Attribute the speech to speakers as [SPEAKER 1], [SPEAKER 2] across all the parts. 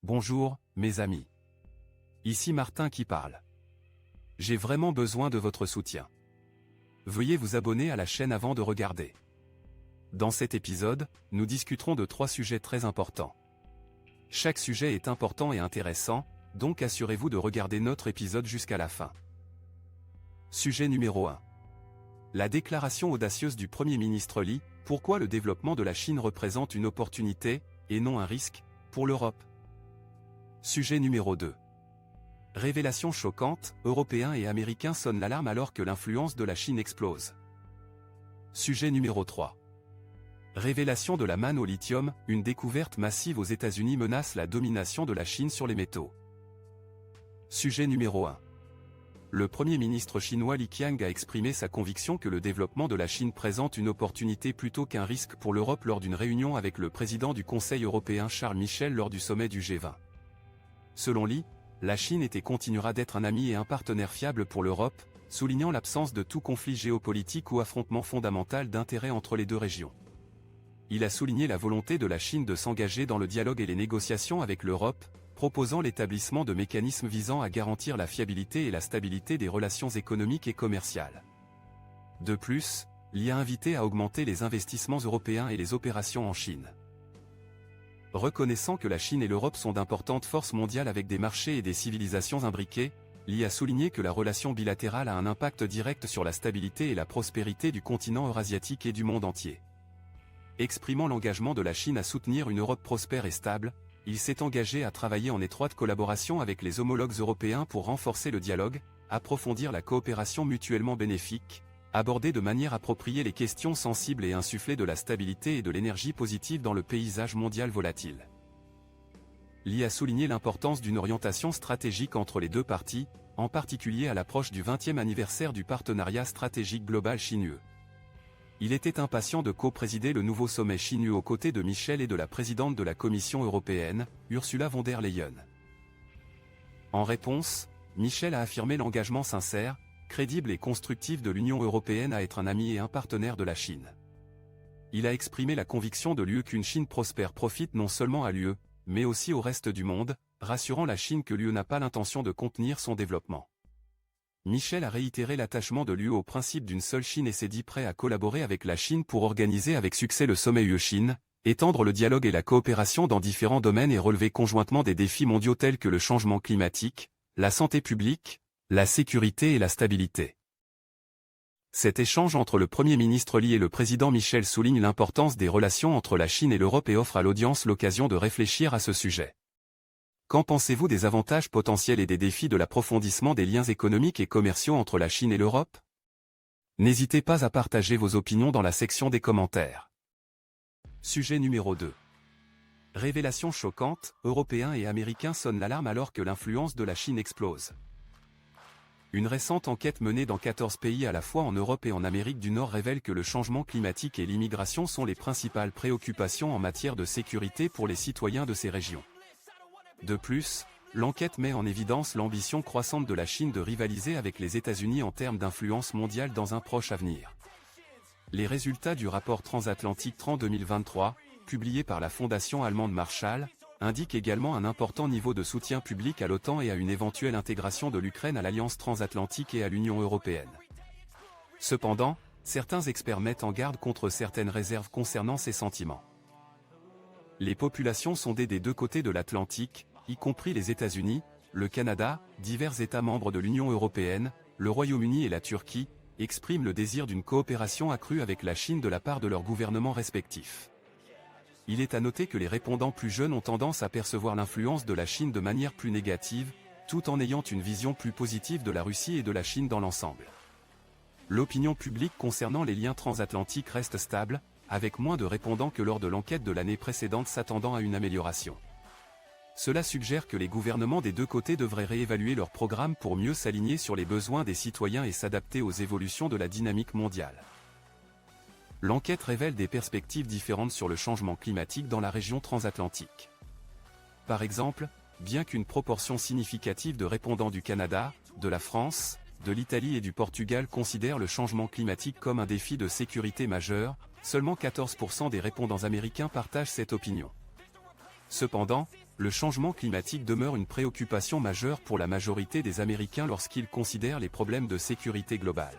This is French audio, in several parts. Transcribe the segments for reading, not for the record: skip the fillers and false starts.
[SPEAKER 1] Bonjour, mes amis. Ici Martin qui parle. J'ai vraiment besoin de votre soutien. Veuillez vous abonner à la chaîne avant de regarder. Dans cet épisode, nous discuterons de 3 sujets très importants. Chaque sujet est important et intéressant, donc assurez-vous de regarder notre épisode jusqu'à la fin. Sujet numéro 1. La déclaration audacieuse du Premier ministre Li, pourquoi le développement de la Chine représente une opportunité, et non un risque, pour l'Europe. Sujet numéro 2. Révélation choquante, Européens et Américains sonnent l'alarme alors que l'influence de la Chine explose. Sujet numéro 3. Révélation de la manne au lithium, une découverte massive aux États-Unis menace la domination de la Chine sur les métaux. Sujet numéro 1. Le Premier ministre chinois Li Qiang a exprimé sa conviction que le développement de la Chine présente une opportunité plutôt qu'un risque pour l'Europe lors d'une réunion avec le président du Conseil européen Charles Michel lors du sommet du G20. Selon Li, la Chine était et continuera d'être un ami et un partenaire fiable pour l'Europe, soulignant l'absence de tout conflit géopolitique ou affrontement fondamental d'intérêts entre les deux régions. Il a souligné la volonté de la Chine de s'engager dans le dialogue et les négociations avec l'Europe, proposant l'établissement de mécanismes visant à garantir la fiabilité et la stabilité des relations économiques et commerciales. De plus, Li a invité à augmenter les investissements européens et les opérations en Chine. Reconnaissant que la Chine et l'Europe sont d'importantes forces mondiales avec des marchés et des civilisations imbriquées, Li a souligné que la relation bilatérale a un impact direct sur la stabilité et la prospérité du continent eurasiatique et du monde entier. Exprimant l'engagement de la Chine à soutenir une Europe prospère et stable, il s'est engagé à travailler en étroite collaboration avec les homologues européens pour renforcer le dialogue, approfondir la coopération mutuellement bénéfique, aborder de manière appropriée les questions sensibles et insuffler de la stabilité et de l'énergie positive dans le paysage mondial volatile. Li a souligné l'importance d'une orientation stratégique entre les deux parties, en particulier à l'approche du 20e anniversaire du partenariat stratégique global Chine-UE. Il était impatient de co-présider le nouveau sommet Chine-UE aux côtés de Michel et de la présidente de la Commission européenne, Ursula von der Leyen. En réponse, Michel a affirmé l'engagement sincère, crédible et constructif de l'Union européenne à être un ami et un partenaire de la Chine. Il a exprimé la conviction de l'UE qu'une Chine prospère profite non seulement à l'UE, mais aussi au reste du monde, rassurant la Chine que l'UE n'a pas l'intention de contenir son développement. Michel a réitéré l'attachement de l'UE au principe d'une seule Chine et s'est dit prêt à collaborer avec la Chine pour organiser avec succès le sommet UE-Chine, étendre le dialogue et la coopération dans différents domaines et relever conjointement des défis mondiaux tels que le changement climatique, la santé publique, la sécurité et la stabilité. Cet échange entre le Premier ministre Li et le président Michel souligne l'importance des relations entre la Chine et l'Europe et offre à l'audience l'occasion de réfléchir à ce sujet. Qu'en pensez-vous des avantages potentiels et des défis de l'approfondissement des liens économiques et commerciaux entre la Chine et l'Europe? N'hésitez pas à partager vos opinions dans la section des commentaires. Sujet numéro 2. Révélation choquante, Européens et Américains sonnent l'alarme alors que l'influence de la Chine explose. Une récente enquête menée dans 14 pays à la fois en Europe et en Amérique du Nord révèle que le changement climatique et l'immigration sont les principales préoccupations en matière de sécurité pour les citoyens de ces régions. De plus, l'enquête met en évidence l'ambition croissante de la Chine de rivaliser avec les États-Unis en termes d'influence mondiale dans un proche avenir. Les résultats du rapport transatlantique TRAN 2023, publié par la Fondation allemande Marshall, indiquent également un important niveau de soutien public à l'OTAN et à une éventuelle intégration de l'Ukraine à l'Alliance transatlantique et à l'Union européenne. Cependant, certains experts mettent en garde contre certaines réserves concernant ces sentiments. Les populations sondées des deux côtés de l'Atlantique, y compris les États-Unis, le Canada, divers États membres de l'Union européenne, le Royaume-Uni et la Turquie, expriment le désir d'une coopération accrue avec la Chine de la part de leurs gouvernements respectifs. Il est à noter que les répondants plus jeunes ont tendance à percevoir l'influence de la Chine de manière plus négative, tout en ayant une vision plus positive de la Russie et de la Chine dans l'ensemble. L'opinion publique concernant les liens transatlantiques reste stable, avec moins de répondants que lors de l'enquête de l'année précédente s'attendant à une amélioration. Cela suggère que les gouvernements des deux côtés devraient réévaluer leurs programmes pour mieux s'aligner sur les besoins des citoyens et s'adapter aux évolutions de la dynamique mondiale. L'enquête révèle des perspectives différentes sur le changement climatique dans la région transatlantique. Par exemple, bien qu'une proportion significative de répondants du Canada, de la France, de l'Italie et du Portugal considèrent le changement climatique comme un défi de sécurité majeur, seulement 14% des répondants américains partagent cette opinion. Cependant, le changement climatique demeure une préoccupation majeure pour la majorité des Américains lorsqu'ils considèrent les problèmes de sécurité globale.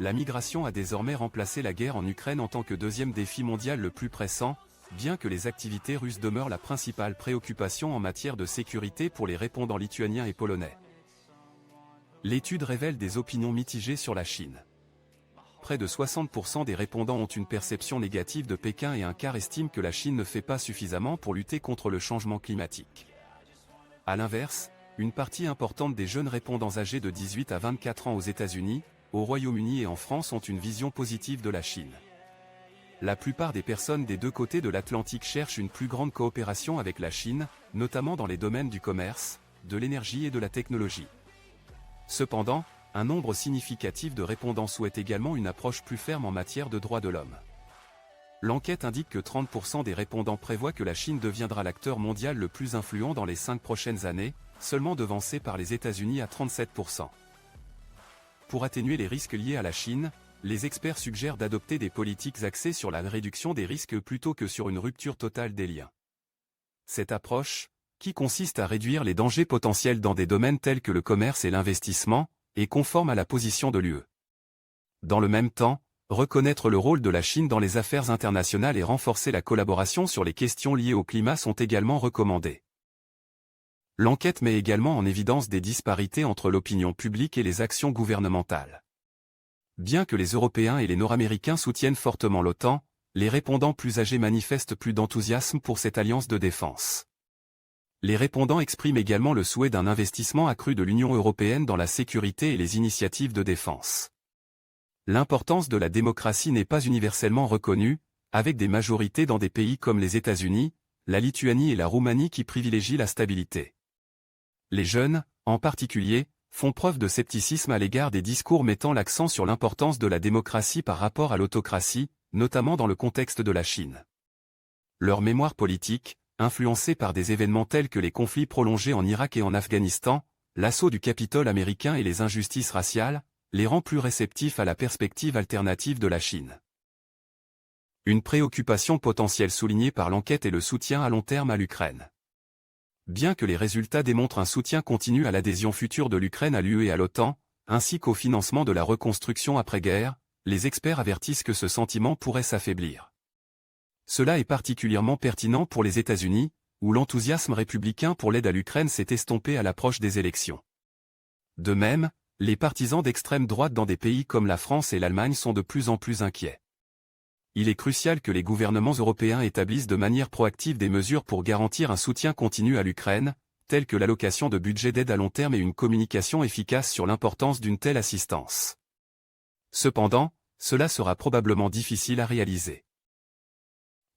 [SPEAKER 1] La migration a désormais remplacé la guerre en Ukraine en tant que deuxième défi mondial le plus pressant, bien que les activités russes demeurent la principale préoccupation en matière de sécurité pour les répondants lituaniens et polonais. L'étude révèle des opinions mitigées sur la Chine. Près de 60% des répondants ont une perception négative de Pékin et un quart estiment que la Chine ne fait pas suffisamment pour lutter contre le changement climatique. A l'inverse, une partie importante des jeunes répondants âgés de 18 à 24 ans aux États-Unis, au Royaume-Uni et en France ont une vision positive de la Chine. La plupart des personnes des deux côtés de l'Atlantique cherchent une plus grande coopération avec la Chine, notamment dans les domaines du commerce, de l'énergie et de la technologie. Cependant, un nombre significatif de répondants souhaitent également une approche plus ferme en matière de droits de l'homme. L'enquête indique que 30% des répondants prévoient que la Chine deviendra l'acteur mondial le plus influent dans les 5 prochaines années, seulement devancé par les États-Unis à 37%. Pour atténuer les risques liés à la Chine, les experts suggèrent d'adopter des politiques axées sur la réduction des risques plutôt que sur une rupture totale des liens. Cette approche, qui consiste à réduire les dangers potentiels dans des domaines tels que le commerce et l'investissement, est conforme à la position de l'UE. Dans le même temps, reconnaître le rôle de la Chine dans les affaires internationales et renforcer la collaboration sur les questions liées au climat sont également recommandés. L'enquête met également en évidence des disparités entre l'opinion publique et les actions gouvernementales. Bien que les Européens et les Nord-Américains soutiennent fortement l'OTAN, les répondants plus âgés manifestent plus d'enthousiasme pour cette alliance de défense. Les répondants expriment également le souhait d'un investissement accru de l'Union européenne dans la sécurité et les initiatives de défense. L'importance de la démocratie n'est pas universellement reconnue, avec des majorités dans des pays comme les États-Unis, la Lituanie et la Roumanie qui privilégient la stabilité. Les jeunes, en particulier, font preuve de scepticisme à l'égard des discours mettant l'accent sur l'importance de la démocratie par rapport à l'autocratie, notamment dans le contexte de la Chine. Leur mémoire politique, influencée par des événements tels que les conflits prolongés en Irak et en Afghanistan, l'assaut du Capitole américain et les injustices raciales, les rend plus réceptifs à la perspective alternative de la Chine. Une préoccupation potentielle soulignée par l'enquête est le soutien à long terme à l'Ukraine. Bien que les résultats démontrent un soutien continu à l'adhésion future de l'Ukraine à l'UE et à l'OTAN, ainsi qu'au financement de la reconstruction après-guerre, les experts avertissent que ce sentiment pourrait s'affaiblir. Cela est particulièrement pertinent pour les États-Unis, où l'enthousiasme républicain pour l'aide à l'Ukraine s'est estompé à l'approche des élections. De même, les partisans d'extrême droite dans des pays comme la France et l'Allemagne sont de plus en plus inquiets. Il est crucial que les gouvernements européens établissent de manière proactive des mesures pour garantir un soutien continu à l'Ukraine, telles que l'allocation de budget d'aide à long terme et une communication efficace sur l'importance d'une telle assistance. Cependant, cela sera probablement difficile à réaliser.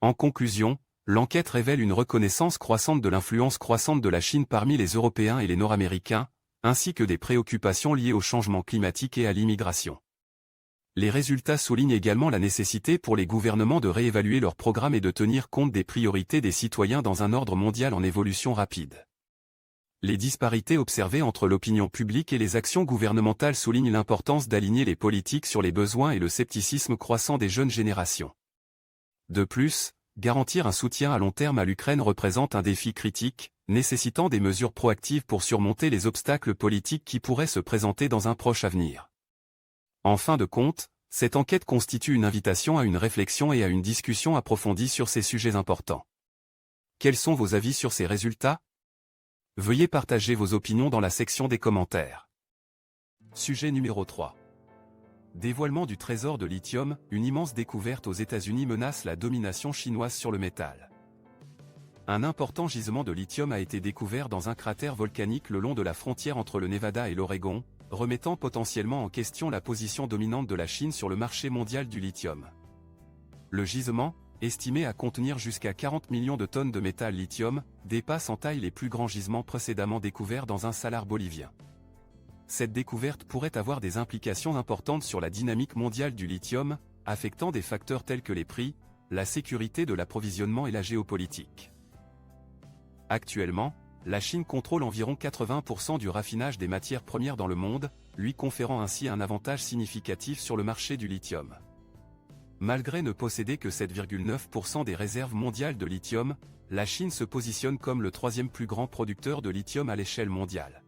[SPEAKER 1] En conclusion, l'enquête révèle une reconnaissance croissante de l'influence croissante de la Chine parmi les Européens et les Nord-Américains, ainsi que des préoccupations liées au changement climatique et à l'immigration. Les résultats soulignent également la nécessité pour les gouvernements de réévaluer leurs programmes et de tenir compte des priorités des citoyens dans un ordre mondial en évolution rapide. Les disparités observées entre l'opinion publique et les actions gouvernementales soulignent l'importance d'aligner les politiques sur les besoins et le scepticisme croissant des jeunes générations. De plus, garantir un soutien à long terme à l'Ukraine représente un défi critique, nécessitant des mesures proactives pour surmonter les obstacles politiques qui pourraient se présenter dans un proche avenir. En fin de compte, cette enquête constitue une invitation à une réflexion et à une discussion approfondie sur ces sujets importants. Quels sont vos avis sur ces résultats? Veuillez partager vos opinions dans la section des commentaires. Sujet numéro 3. Dévoilement du trésor de lithium, une immense découverte aux États-Unis menace la domination chinoise sur le métal. Un important gisement de lithium a été découvert dans un cratère volcanique le long de la frontière entre le Nevada et l'Oregon, remettant potentiellement en question la position dominante de la Chine sur le marché mondial du lithium. Le gisement, estimé à contenir jusqu'à 40 millions de tonnes de métal lithium, dépasse en taille les plus grands gisements précédemment découverts dans un salar bolivien. Cette découverte pourrait avoir des implications importantes sur la dynamique mondiale du lithium, affectant des facteurs tels que les prix, la sécurité de l'approvisionnement et la géopolitique. Actuellement, la Chine contrôle environ 80% du raffinage des matières premières dans le monde, lui conférant ainsi un avantage significatif sur le marché du lithium. Malgré ne posséder que 7,9% des réserves mondiales de lithium, la Chine se positionne comme le troisième plus grand producteur de lithium à l'échelle mondiale.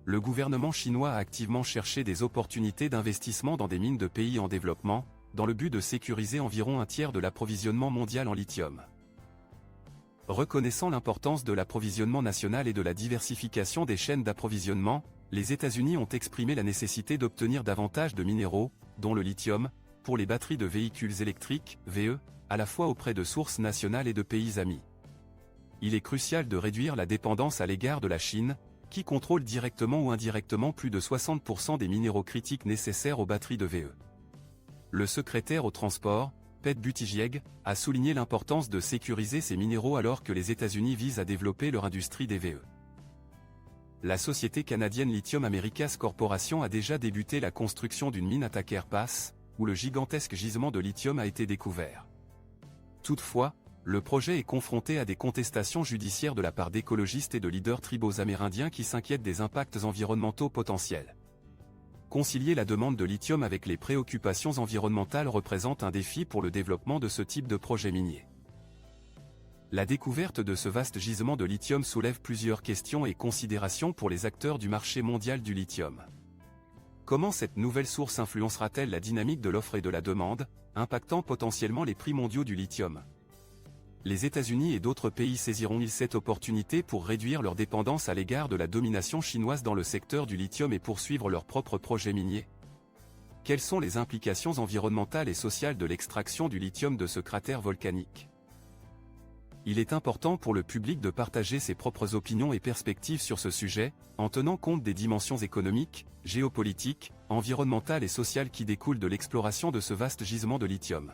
[SPEAKER 1] Le gouvernement chinois a activement cherché des opportunités d'investissement dans des mines de pays en développement, dans le but de sécuriser environ un tiers de l'approvisionnement mondial en lithium. Reconnaissant l'importance de l'approvisionnement national et de la diversification des chaînes d'approvisionnement, les États-Unis ont exprimé la nécessité d'obtenir davantage de minéraux, dont le lithium, pour les batteries de véhicules électriques, VE, à la fois auprès de sources nationales et de pays amis. Il est crucial de réduire la dépendance à l'égard de la Chine, qui contrôle directement ou indirectement plus de 60% des minéraux critiques nécessaires aux batteries de VE. Le secrétaire au transport, Pete Buttigieg, a souligné l'importance de sécuriser ces minéraux alors que les États-Unis visent à développer leur industrie des VE. La société canadienne Lithium Americas Corporation a déjà débuté la construction d'une mine à Thacker Pass, où le gigantesque gisement de lithium a été découvert. Toutefois, le projet est confronté à des contestations judiciaires de la part d'écologistes et de leaders tribaux amérindiens qui s'inquiètent des impacts environnementaux potentiels. Concilier la demande de lithium avec les préoccupations environnementales représente un défi pour le développement de ce type de projet minier. La découverte de ce vaste gisement de lithium soulève plusieurs questions et considérations pour les acteurs du marché mondial du lithium. Comment cette nouvelle source influencera-t-elle la dynamique de l'offre et de la demande, impactant potentiellement les prix mondiaux du lithium ? Les États-Unis et d'autres pays saisiront-ils cette opportunité pour réduire leur dépendance à l'égard de la domination chinoise dans le secteur du lithium et poursuivre leurs propres projets miniers ? Quelles sont les implications environnementales et sociales de l'extraction du lithium de ce cratère volcanique ? Il est important pour le public de partager ses propres opinions et perspectives sur ce sujet, en tenant compte des dimensions économiques, géopolitiques, environnementales et sociales qui découlent de l'exploration de ce vaste gisement de lithium.